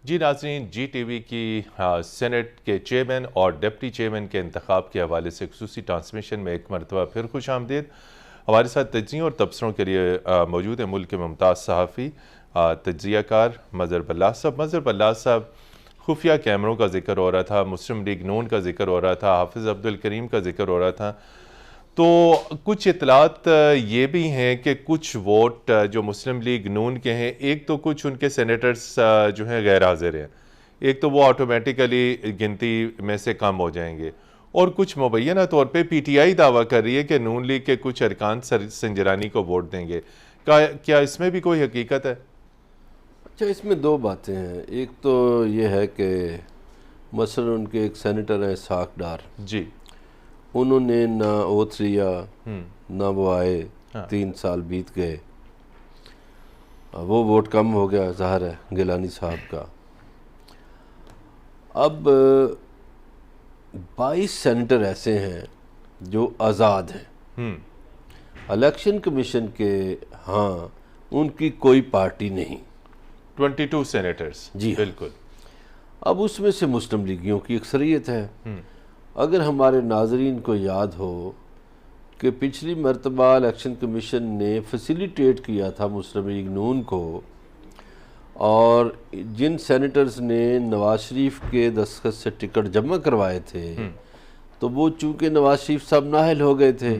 जी नाज़रीन, जी टीवी की सेनेट के चेयरमैन और डिप्टी चेयरमैन के इंतखाब के हवाले से खुसूसी ट्रांसमिशन में एक मरतबा फिर खुश आमदीद। हमारे साथ तज्ज़िया और तबसरों के लिए मौजूद है मुल्क के मुमताज़ सहाफ़ी तज्ज़ियाकार मज़हर बल्लाज साहब। मज़हर बल्लाज साहब, खुफिया कैमरों का जिक्र हो रहा था, मुस्लिम लीग नून का जिक्र हो रहा था, हाफिज़ अब्दुल करीम का जिक्र हो रहा था, तो कुछ इतलात ये भी हैं कि कुछ वोट जो मुस्लिम लीग नून के हैं, एक तो कुछ उनके सेनेटर्स जो हैं गैर हाजिर हैं, एक तो वो ऑटोमेटिकली गिनती में से कम हो जाएंगे, और कुछ मुबैना तौर पे पीटीआई दावा कर रही है कि नून लीग के कुछ अरकान संजरानी को वोट देंगे। क्या इसमें भी कोई हकीकत है? अच्छा, इसमें दो बातें हैं। एक तो ये है कि मसलन उनके एक सेनेटर हैं इसहाक डार जी, उन्होंने ना ओथ लिया ना वो आए, हाँ। 3 साल बीत गए, वो वोट कम हो गया, ज़ाहिर है गिलानी साहब का। अब 22 सेनेटर ऐसे हैं जो आज़ाद हैं इलेक्शन कमीशन के, हाँ उनकी कोई पार्टी नहीं। 22 सेनेटर्स, जी हाँ। बिल्कुल। अब उसमें से मुस्लिम लीगियों की अक्सरियत है। अगर हमारे नाजरीन को याद हो कि पिछली मरतबा इलेक्शन कमीशन ने फैसिलिटेट किया था मुस्लिम लीग नून को, और जिन सेनेटर्स ने नवाज शरीफ के दस्तखत से टिकट जमा करवाए थे, तो वो चूँकि नवाज शरीफ साहब नाहल हो गए थे,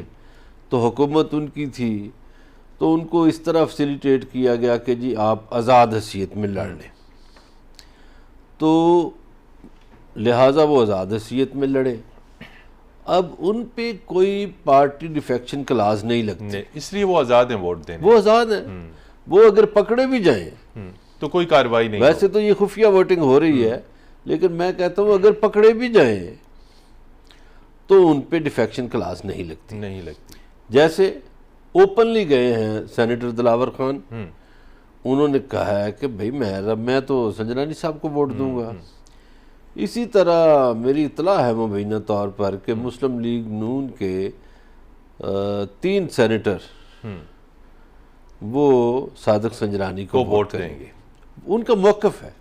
तो हुकूमत उनकी थी, तो उनको इस तरह फैसिलिटेट किया गया कि जी आप आज़ाद हैसियत में लड़ लें। तो लिहाजा वो आज़ाद हैसियत में लड़े। अब उन पे कोई पार्टी डिफेक्शन क्लास नहीं लगती, इसलिए वो आज़ाद हैं वोट देने। वो आज़ाद हैं। वो अगर पकड़े भी जाएं तो कोई कार्रवाई नहीं। वैसे तो ये खुफिया वोटिंग हो रही है, लेकिन मैं कहता हूँ अगर पकड़े भी जाएं तो उन पे डिफेक्शन क्लास नहीं लगती। जैसे ओपनली गए हैं सेनेटर दिलावर खान, उन्होंने कहा है कि भाई मैं तो संजरानी साहब को वोट दूंगा। इसी तरह मेरी इतला है मुबैना तौर पर कि मुस्लिम लीग नून के 3 सेनेटर वो सादिक संजरानी को वोट करेंगे। उनका मौक़िफ़ है,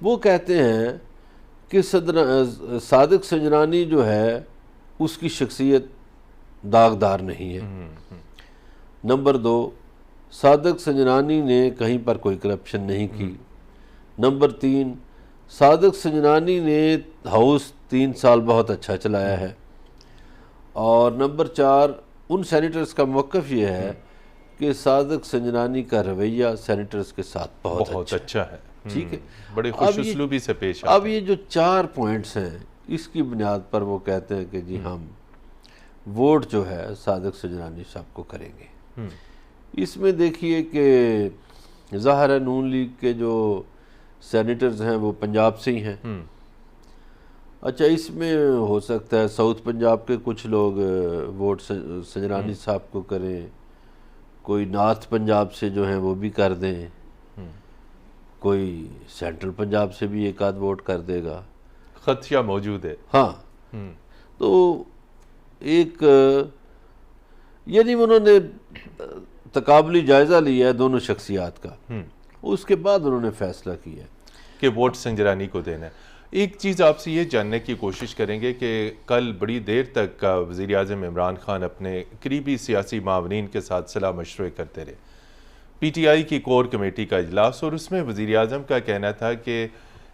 वो कहते हैं कि सादिक संजरानी जो है उसकी शख्सियत दागदार नहीं है। नंबर 2, सादिक संजरानी ने कहीं पर कोई करप्शन नहीं की। नंबर 3, सादिक संजरानी ने हाउस 3 साल बहुत अच्छा चलाया है। और नंबर 4, उन सेनेटर्स का मौक़िफ़ ये है कि सादिक संजरानी का रवैया सेनेटर्स के साथ बहुत अच्छा है। ठीक है, बड़े खुशउस्लूबी से पेश आते हैं। अब ये जो 4 पॉइंट्स हैं, इसकी बुनियाद पर वो कहते हैं कि जी हम वोट जो है सादिक संजरानी साहब को करेंगे। इसमें देखिए कि ज़ाहिर है नून लीग के जो सेनेटर्स हैं वो पंजाब से ही हैं। अच्छा, इसमें हो सकता है साउथ पंजाब के कुछ लोग वोट संजरानी साहब को करें, कोई नॉर्थ पंजाब से जो हैं वो भी कर दें, कोई सेंट्रल पंजाब से भी एक आध वोट कर देगा, खदशा मौजूद है। हाँ, तो एक यानी उन्होंने तकाबली जायज़ा लिया है दोनों शख्सियात का, उसके बाद उन्होंने फैसला किया कि वोट संजरानी को देना है। एक चीज़ आपसे ये जानने की कोशिश करेंगे कि कल बड़ी देर तक वज़ीर आज़म इमरान खान अपने करीबी सियासी मावनीन के साथ सलाह मशवरे करते रहे। पीटीआई की कोर कमेटी का इजलास, और उसमें वज़ीर आज़म का कहना था कि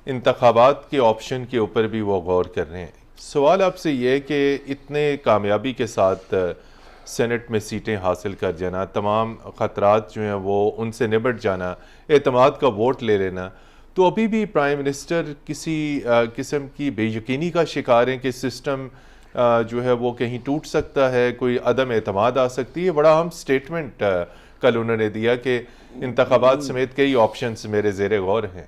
इंतखाबात के ऑप्शन के ऊपर भी वो गौर कर रहे हैं। सवाल आपसे ये है कि इतने कामयाबी के साथ सेनेट में सीटें हासिल कर जाना, तमाम ख़तरात जो हैं वो उनसे निपट जाना, एतमाद का वोट ले लेना, तो अभी भी प्राइम मिनिस्टर किसी किस्म की बेयकीनी का शिकार हैं कि सिस्टम जो है वो कहीं टूट सकता है, कोई अदम एतमाद आ सकती है। बड़ा अहम स्टेटमेंट कल उन्होंने दिया कि इंतखाबात समेत कई ऑप्शंस मेरे ज़ेरे गौर हैं।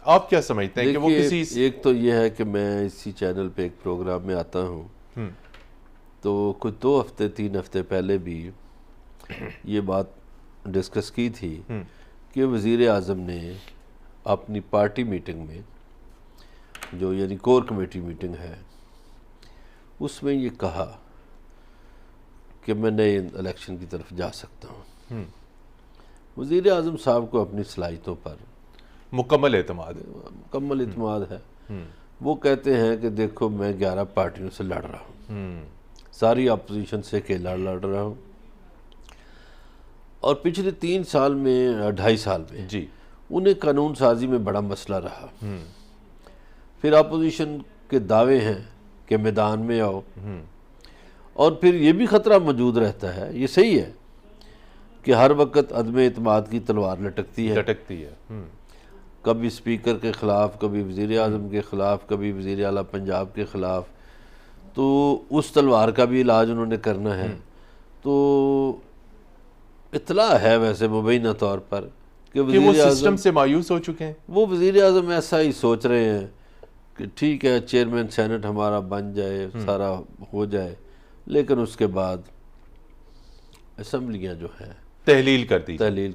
आप क्या समझते हैं कि वो किसी एक तो ये है कि मैं इसी चैनल पे एक प्रोग्राम में आता हूँ, तो कुछ 2 हफ्ते 3 हफ्ते पहले भी ये बात डिस्कस की थी कि वज़ीर आज़म ने अपनी पार्टी मीटिंग में, जो यानी कोर कमेटी मीटिंग है, उसमें ये कहा कि मैं नए इलेक्शन की तरफ जा सकता हूँ। वज़ीर आज़म साहब को अपनी सलाहियतों पर मुकम्मल एतमाद मुकम्मल इत्मीनान है। वो कहते हैं कि देखो मैं 11 पार्टियों से लड़ रहा हूँ, सारी अपोजिशन से अकेला लड़ रहा हूँ, और पिछले 3 साल में 2.5 साल में जी उन्हें कानून साजी में बड़ा मसला रहा। फिर अपोजिशन के दावे हैं कि मैदान में आओ, और फिर ये भी ख़तरा मौजूद रहता है, ये सही है कि हर वक्त अदम एतमाद की तलवार लटकती है। कभी स्पीकर के ख़िलाफ़, कभी वज़ीर आज़म के ख़िलाफ़, कभी वज़ीर आला पंजाब के ख़िलाफ़, तो उस तलवार का भी इलाज उन्होंने करना है। तो इतला है वैसे मुबैना तौर पर कि वो सिस्टम से मायूस हो चुके हैं। वो वज़ीर आज़म ऐसा ही सोच रहे हैं कि ठीक है चेयरमैन सेनेट हमारा बन जाए, सारा हो जाए, लेकिन उसके बाद असम्बलियाँ जो हैं तहलील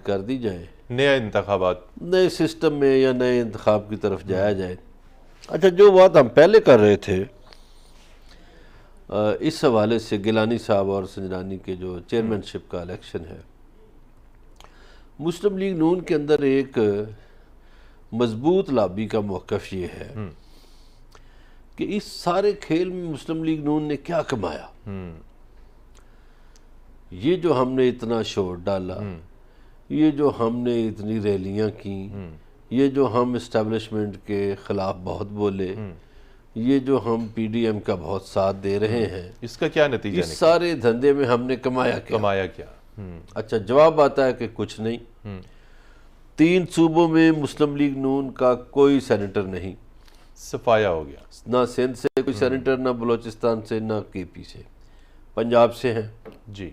कर दी जाए, नया इंतखाबात, नए सिस्टम में या नए इंतखाब की तरफ जाया जाए। अच्छा, जो बात हम पहले कर रहे थे इस हवाले से गिलानी साहब और संजरानी के जो चेयरमैनशिप का इलेक्शन है, मुस्लिम लीग नून के अंदर एक मजबूत लॉबी का मौक़िफ़ ये है कि इस सारे खेल में मुस्लिम लीग नून ने क्या कमाया। ये जो हमने इतना शोर डाला, ये जो हमने इतनी रैलियां की, ये जो हम इस्टेब्लिशमेंट के ख़िलाफ़ बहुत बोले, ये जो हम पीडीएम का बहुत साथ दे रहे हैं, इसका क्या नतीजा? इस सारे धंधे में हमने कमाया क्या? अच्छा, जवाब आता है कि कुछ नहीं। 3 सूबों में मुस्लिम लीग नून का कोई सेनेटर नहीं, सफाया हो गया। ना सिंध से कोई सेनेटर, ना बलोचिस्तान से, ना केपी से, पंजाब से हैं जी।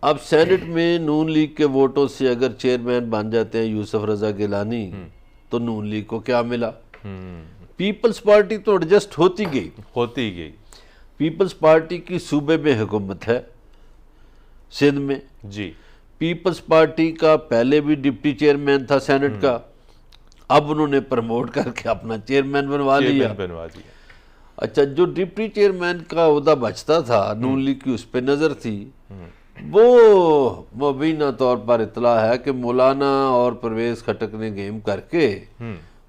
अब सेनेट में नून लीग के वोटों से अगर चेयरमैन बन जाते हैं यूसुफ रजा गिलानी, तो नून लीग को क्या मिला? पीपल्स पार्टी तो एडजस्ट होती गई। पीपल्स पार्टी की सूबे में हुकूमत है सिंध में जी। पीपल्स पार्टी का पहले भी डिप्टी चेयरमैन था सेनेट का, अब उन्होंने प्रमोट करके अपना चेयरमैन बनवा लिया। अच्छा, जो डिप्टी चेयरमैन का ओहदा बचता था, नून लीग की उस पर नज़र थी। वो मुबीना तौर पर इतला है कि मौलाना और परवेज खटक ने गेम करके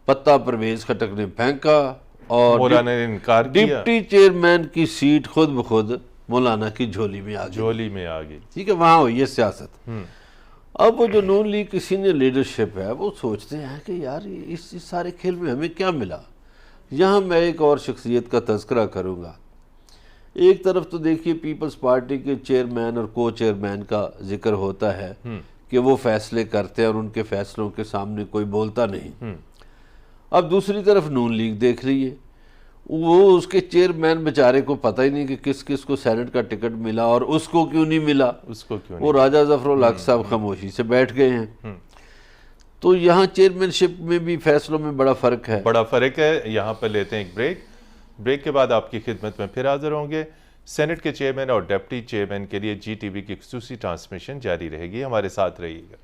पत्ता परवेज खटक ने फेंका और मौलाना ने इनकार किया। डिप्टी चेयरमैन की सीट खुद ब खुद मौलाना की झोली में आ गई। ठीक है, वहाँ हुई है सियासत। अब वो जो नून लीग की सीनियर लीडरशिप है, वो सोचते हैं कि यार इस सारे खेल में हमें क्या मिला। यहाँ मैं एक और शख्सियत का तज़किरा करूँगा। एक तरफ तो देखिए पीपल्स पार्टी के चेयरमैन और को चेयरमैन का जिक्र होता है कि वो फैसले करते हैं और उनके फैसलों के सामने कोई बोलता नहीं। अब दूसरी तरफ नून लीग देख लीजिए, वो उसके चेयरमैन बेचारे को पता ही नहीं कि किस किस को सेनेट का टिकट मिला और उसको क्यों नहीं मिला। वो राजा ज़फ़रुल हक साहब खामोशी से बैठ गए हैं। तो यहाँ चेयरमैनशिप में भी फैसलों में बड़ा फ़र्क है। यहाँ पर लेते हैं एक ब्रेक के बाद आपकी खिदमत में फिर हाजिर होंगे। सेनेट के चेयरमैन और डिप्टी चेयरमैन के लिए GTV की ख़ुसूसी ट्रांसमिशन जारी रहेगी, हमारे साथ रहिएगा।